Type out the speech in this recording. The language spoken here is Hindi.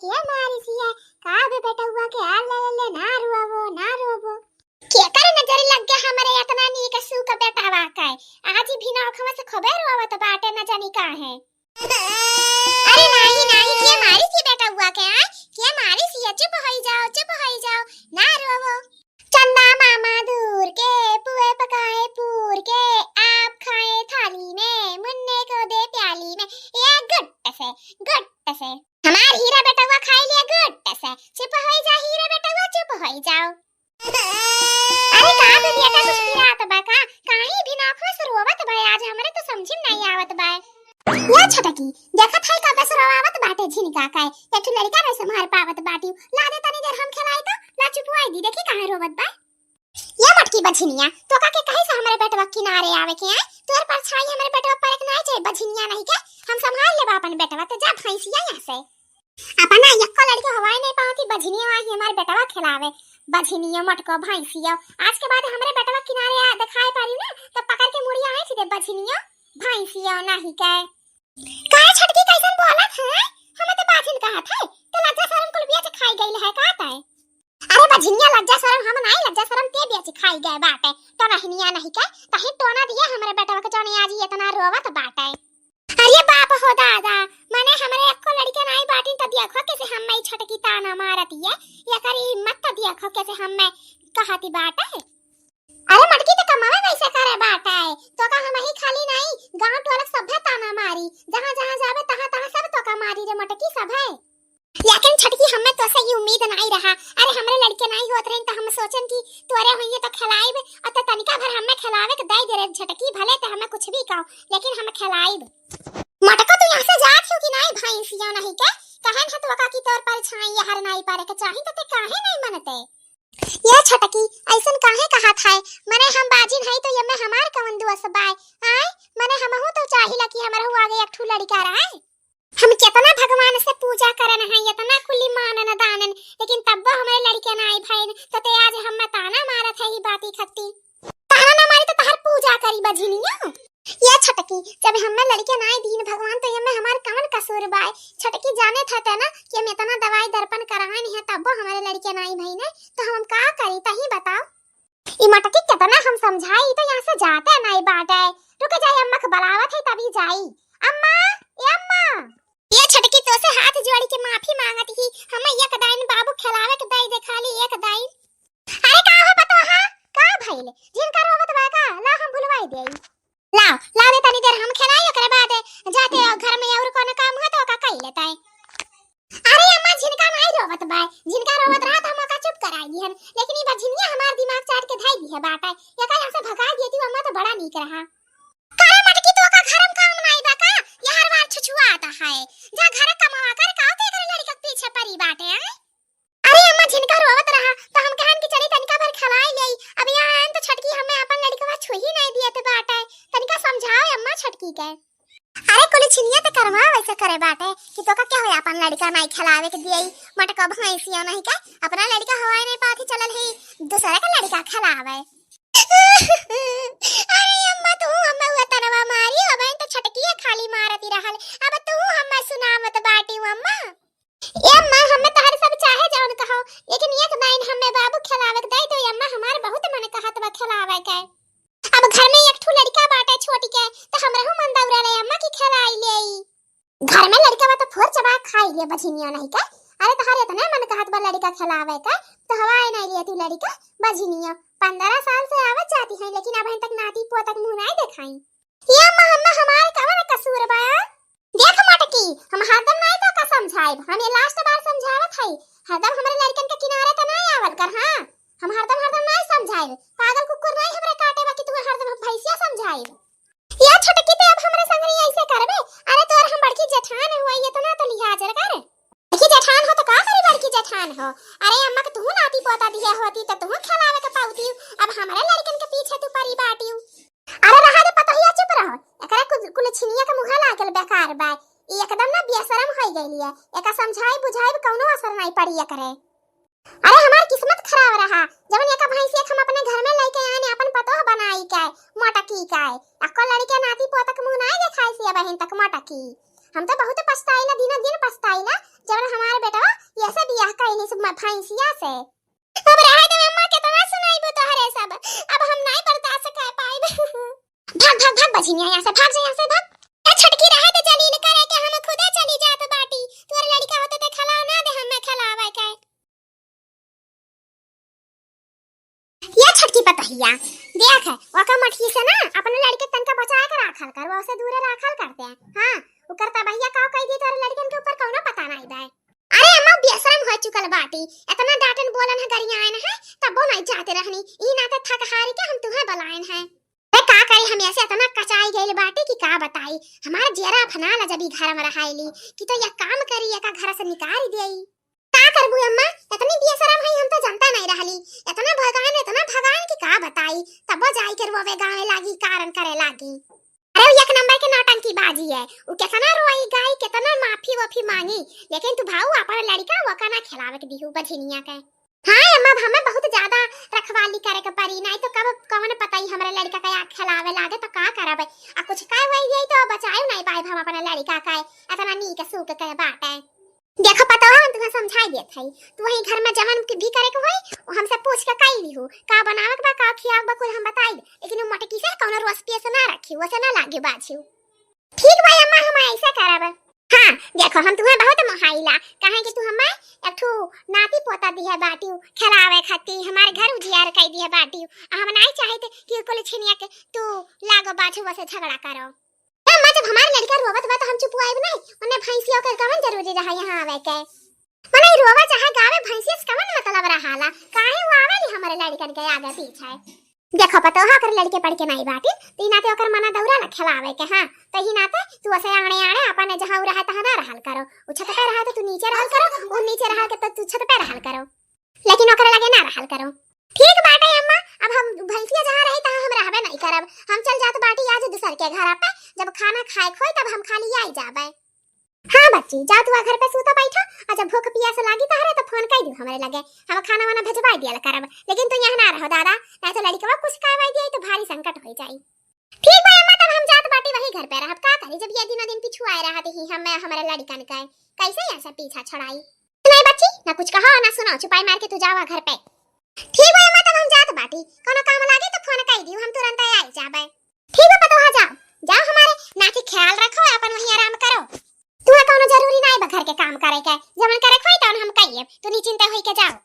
के मारिसिया का बे बेटा हुआ के हाल ले ना रोवो के कर नजर लग गया हमारे इतना नी के सू का बेटा वा का आज भी ना खवा से खबर होवत बाटे न जानी का है। अरे नहीं के मारी सी बेटा हुआ के के मारी सी चुप हो जाओ ना रोवो। चंदा मामा दूर के पुए पकाए पूर के आप खाए थाली में मुन्ने को दे प्याली में ये गुट्ट से हमार हीरा बेटा हुआ खाई लिया गुट्ट से चुप हो जा हीरा बेटा हुआ चुप हो जाओ। अरे का तो बेटा कुछ पिरात बा का काहे भी नाखवा से रोवत बा आज हमरे तो समझ में नहीं आवत बा। या छटकी देखा थाई का बस रोवावत बाटे झिनका काय एक लड़का वैसे मार पावत बाटी ला दे तनी देर हम खिलाए तो ला चुपवाई दी देखी काहे रोवत बा। ये मटकी बझनिया तो का के कहे से हमरे बेटवा किनारे आवे के तोर पर छाई हमरे बेटवा पर एक नहीं चाहिए बझनिया नहीं के हम संभाल लेबा अपन बेटवा तो जा भैंसिया यहां से अपना यक्का लड़के हवाई नहीं पाती बझनिया आई हमारे बेटवा खिलावे बझनिया मटको भैंसिया आज के बाद हमरे बेटवा किनारे आ दिखाई पारी ना तो पकड़ के मुड़िया आई सीधे बझनिया भैंसिया नहीं के काय छटकी कैसन बोलत है हमें तो बाथिन कहा था तो लज्जा शरम कुल बिया से खाई गई है कहता है। अरे बझनिया लज्जा शरम हम नहीं लज्जा शरम ते बिया से खाई गए बाटे तो रहनिया नहीं के कहीं टोना दिया हमरे बेटवा के जाने आज इतना रोवत बाटे। अरे बाप हो दादा माने हमरे एको लड़के नहीं बाटिन त देखो कैसे हम मैं छटकी ताना मारती है ये करी हिम्मत त देखो कैसे हम मैं कहती बाटे। अरे मटकी तो कमावे कैसे करे बाटे तो का हम ही खाली नहीं गांव टोलक सभे ताना मारी जहां जहां जावे तहां सब तो का मारी रे मटकी सब है। लेकिन छटकी हमें तो से ये उम्मीद नहीं रहा अरे हमरे लड़के नहीं होत रहे तो हम सोचन कि तोरे होइए तो खिलाइब और तो तनिका भर हमें खिलावे के दे दे रे छटकी भले तो हमें कुछ भी कहो लेकिन हम खिलाइब। मटका तू यहां से जात हो कि नहीं भैंसिया नहीं के कहन है तो का की तौर पर छाई या हर नहीं पारे के चाहि तो ते काहे नहीं मनते। ये छटकी ऐसन काहे कहा था मने हम बाजिन है तो ये में हमार कवन दुआ सबाय आय मने हमहु तो चाहिला कि हमर हुआ आगे एक ठू लड़का रहा हम कितना भगवान से पूजा करन है इतना कुली मानन दानन लेकिन तब हमारे लड़के ना आई भाई तो ते आज हम ताना मारत है ही बाती खत्ती ताना ना मारी तो तहर पूजा करी बझिनिया। ये छटकी जब हमें लड़के ना आई दीन भगवान तो ये में हमार कवन कसूर बाय छटकी जाने था ना कि हम इतना दवाई दर्पण कराए नहीं है तब हमारे लड़के ना आई भाई ने तो हम का करी तही बताओ। ई मटकी कितना हम समझाई तो यहाँ से जाते नहीं बाटे रुक जाए अम्मा के बलावत है तभी जाई अम्मा ए अम्मा ये छटकी तो से हाथ जोड़ के माफी मांगती ही हम एक दाइन बाबू खिलावे के दई दे खाली एक दाइन। अरे का हो पतो हां का भइल जिनका रोवत बा का ला हम भुलवाई देई ला दे तनी देर हम खिलाई ओकरे बाद जाते घर में और कोनो काम हो तो का कई लेता है। अरे अम्मा जिनका नहीं रोवत बा जिनका रोवत रहा तो हम का चुप कराई दिहन लेकिन ई बझिनिया हमार दिमाग चाट के धाई दी है बाटा ये का यहां से भगा दिए अम्मा तो बड़ा नीक रहा। करे मटकी तो का घर में काम नहीं बा का ये हर बार छुछुआ आता है जा घर कमावा कर का ते करे लड़का पीछे परी बाटे है। अरे अम्मा जिनका रोवत रहा तो हम कहन की चली तनिका भर खिलाई लेई अब यहां आन तो छटकी हमें अपन लड़का छू ही नहीं दिए ते बाटे तनिका समझाओ अम्मा छटकी के। अरे कोली छिनिया ते करवा वैसे करे बाटे कि तो का क्या होय अपन लड़का नहीं खिलावे के दियई मटका भैंसिया नहीं के अपना लड़का हवाई नहीं पाती चलल है दूसरा का लड़का खिलावे। अरे अम्मा तू हमें हुआ तनवा मारी अब तो छटकी खाली मारती रहल अब तू हमें सुनावत बाटी अम्मा। ए अम्मा हमें तहर सब चाहे जौन कहो लेकिन एक नाइन हमें बाबू खिलावे के दई तो अम्मा हमार बहुत मन कहत बा खिलावे के अब घर में एक ठू लड़का बाटे छोटी के तो हमरहु मन दौरा ले अम्मा की खिलाई लेई घर में लड़का बा तो फोर चबा खाई ले बझिनिया नहीं के। अरे तहर इतना मन कहत बा लड़का खिलावे का तो हवाए नहीं लिए तू लड़का बझिनिया 15 साल से आवत जाती है लेकिन अब तक नाती पोतक मुंह नहीं दिखाई। ये अम्मा हमार कवन कसूर बा देख मटकी हम हरदम नहीं तो का समझाई हम ये लास्ट बार समझावत है हरदम हमारे लड़कन के किनारे तो नहीं आवत कर हां हम हरदम नहीं समझाई पागल कुकुर नहीं हमरे काटे बा कि तू हरदम भैंसिया समझाई। या छटकी पे अब हमरे संगरी ऐसे करबे अरे तोर हम बड़की जेठान हुआ ये तो ना तो लिहाज कर बड़की जेठान हो तो का करी बड़की जेठान हो। अरे अम्मा के तू नाती पोता दिया होती तो तू खिलावे के पाउती अब हमारे लड़कन के पीछे तू परी बाटी। अरे रहा दे पता हिया चुप रहो एकरा कुल छिनिया के मुंह लागल बेकार बा एकदम ना बेशरम होई गइली है एका समझाई बुझाई कौनो असर नहीं पड़ी करे। अरे हमार किस्मत खराब रहा जब एका भैंसिया हम अपने घर में लेके आने अपन पतो बनाई के मोटकी के अक्को लड़के नाती पोतक मुंह नहीं देखाई से बहन तक मोटकी हम तो बहुत पछताइला दिन दिन पछताइला जब हमारे बेटा ये सब बियाह कइले सब भैंसिया से। अब रहे दे अम्मा केतना सुनाइबो तोहरे सब, अब हम नहीं बर्दाश्त कर पाइब। भाग भाग भाग बझिनिया यहाँ से, भाग जा यहाँ से भाग। ए छटकी रहे दे जलील करे के हम खुदे चली जात बाटी, तोर लड़का होते ते खिला ना दे हमें खिलावे के। ये छटकी पतहिया देख ओका मठकी से ना अपने लड़के तनका बचा के राखल कर, वो से दूर राखल करते हैं। हां ओकर तबहिया का कह दी तोर लड़कन के ऊपर कौनो पता नहीं बे। अरे अम्मा बेशरम हो चुकल बाटी, इतना डांटन बोलन है गरिया आयन है तबो नहीं जाते रहनी, ई नाते थक हारी के हम तुम्हें बुलाएन है। ए का करी हम ऐसे इतना कचाई गइल बाटी कि का बताई, हमार जेरा फना ला जबी घर में रहाइली कि तो ये काम करी का घर से निकाल देई। का करबू अम्मा, इतनी बेशरम है हम तो जानता नहीं रहली, इतना भगान कि का बताई, तबो जाई के रोवे गावे लागी कारण करे लागी। अरे एक नंबर के नौटंकी बाजी है, उ केतना रोई गाई केतना माफी वफी मांगी, लेकिन तू भाऊ अपन लड़का वका ना खिलावे के दिहु बझिनिया के। हां अम्मा हमें बहुत ज्यादा रखवाली करे के परी, नहीं तो कब कौन पता ही हमरे लड़का का आँख खिलावे लागे तो का करबे, आ कुछ काय होई जाई तो बचाए नहीं पाए हम अपन लड़का का इतना नीक सूक के बात है। देखो पता हम तुम्हें समझाई देत हई, तू वही घर में जवन भी करे के होई वो हमसे पूछ के कई ली हो, का बनावे के बा का खियाव बा कुल हम बताई, लेकिन वो मटकी से कोनो रेसिपी से ना रखी, वो से ना लागे बाछू। ठीक भाई अम्मा हम ऐसा करब। हां देखो हम तुम्हें बहुत मोहाइला कहे कि तू हमें एक ठो नाती पोता दिया बाटी खिलावे खाती, हमारे घर उजियार कई दिया बाटी, हम नहीं चाहते कि कुल छिनिया के तू लागो बाछू से झगड़ा करो। अम्मा जब हमारे लड़का रोवत बा तो हम चुप आइब नहीं, उन्हें भैंसियों के कवन जरूरी रहा यहाँ आवे के, मने रोवा चाहे गावे भैंसिया से कवन मतलब रहाला, काहे वो आवेली हमारे लड़कन के आगे पीछे। देखो पतो हा कर लड़के पढ़ के नहीं बाटी, तो नाते ओकर मना दौरा ला खिलावे के। हां तो ही नाते तू ऐसे आणे अपन जहां रहा तहां ना रहल करो, उ छत पे रहा तो तू नीचे रहल करो, वो नीचे रहा के तो तू छत पे रहल करो, लेकिन ओकर लगे ना रहल करो। ठीक बाटे अम्मा, अब हम भैंसिया जहां रही तहां हम रहबे नहीं करब, हम चल जात बाटी आज दूसर के घर पे, जब खाना खाए खोई तब हम खाली आई जाबे। हां बच्ची जा तू घर पे सूता बैठा, आ जब भूख प्यास लागी तहरे तो फोन कई दी हमरे लगे, हम खाना वाना भेजवा दिया करब, लेकिन तू यहां ना रहो दादा, नहीं तो लड़कवा कुछ कहवा दिए तो भारी संकट हो जाई। ठीक है अम्मा तब हम जात बाटी वही घर पे रहब, का करी जब ये दिनों दिन पिछु आए रहत ही हम हमारे लड़कन का कैसे ऐसा पीछा छड़ाई। नहीं बच्ची ना कुछ कहो ना सुनो, चुपाई मार के तू जावा घर पे। ठीक है अम्मा तब हम जात बाटी, कोनो काम लागे तो फोन कई दी, हम तुरंत आई जाबे। ठीक है पतो जाओ जाओ हमारे ना के ख्याल रखो, अपन वहीं आराम करो, तू कोनो जरूरी नहीं बा घर के काम करे के, जवन करे खोई तवन हम कहिए, तू निश्चिंत होई के जाओ।